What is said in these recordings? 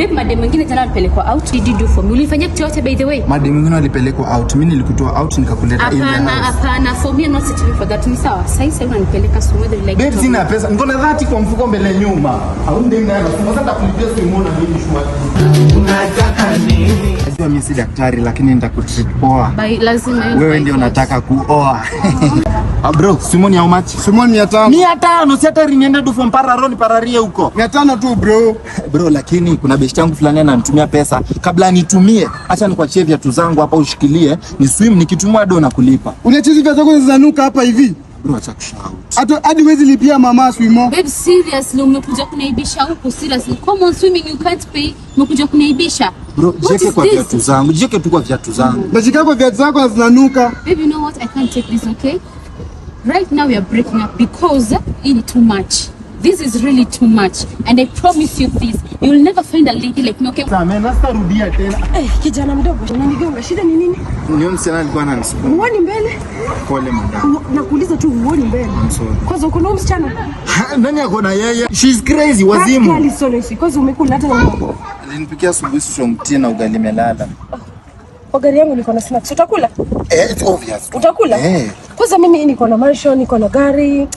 Babe, madem mwingine jana alipelekwa out. Did you do for me? Ulifanya kitu yote by the way? Madem mwingine alipelekwa out. Mimi nilikutoa out nikakuleta in the house. Hapana, for me I'm not sitting for that. Ni sawa. Sasa unanipeleka somewhere like. Babe, sina pesa. Ngona 30 kwa mfuko mbele nyuma. Au ndio mnaenda. Sasa nitakulipia simu na mimi shwari. Unataka nini? Najua mimi si daktari lakini nitakutreat poa. Lazima wewe ndio unataka kuoa. Bro, Simon how much? Simon 500. 500 si hata nienda du from Pararoni pararie huko. 500 tu bro. Bro, lakini kuna besti yangu fulani ananitumia pesa. Kabla nitumie, acha nikuachie viatu zangu hapa ushikilie, ni swim nikitumwa do na kulipa. Unacheza viatu zako zinanuka hapa hivi. Bro, acha kushout. Hadi wezi lipia mama swimo. Babe, seriously umekuja kuniaibisha huko seriously. Come on swimming you can't pay. Umekuja kuniaibisha. Bro, jeke kwa viatu zangu. Jeke tu kwa viatu zangu. Bashika kwa viatu zako zinanuka. Babe, you know what? I can't take this, okay? Right now we are breaking up because it's too much. This is really too much, and I promise you this, you will never find a lady like me, okay? Samena starudia tena. Kijana mdogo, unanigonga. Shida ni nini? Niyo msana alikuwa ananisukuma. Uoni mbele? Pole madam. Nakuuliza tu uoni mbele. Kwanza uko na msichana? Nani yako na yeye? She's crazy, wazimu. Kali solosi. Kwanza umekula hata na mboga. Alinipikia asubuhi strong na ugali melala. Kwa gari yangu niko na snacks. Utakula? It's obvious. Utakula? Kwanza mimi niko na mansion, niko na gari.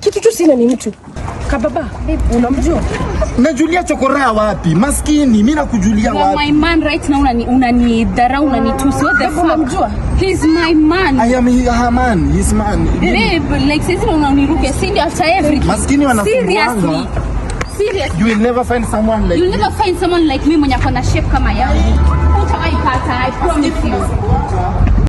Kitu tu sina ni mtu. Kababa, unamjua? Najulia chokoraa wapi? Maskini, mimi nakujulia wapi? My man right now unanidharau unanitusi. What the fuck? Unamjua? He's my man. I am her man. He's man. Babe, like sisi unanirukia sindi after everything. Maskini wanafunga. Seriously. You will never find someone like me. You'll never find someone like me mwenye akona shape kama yangu. Utawaipata, I promise you.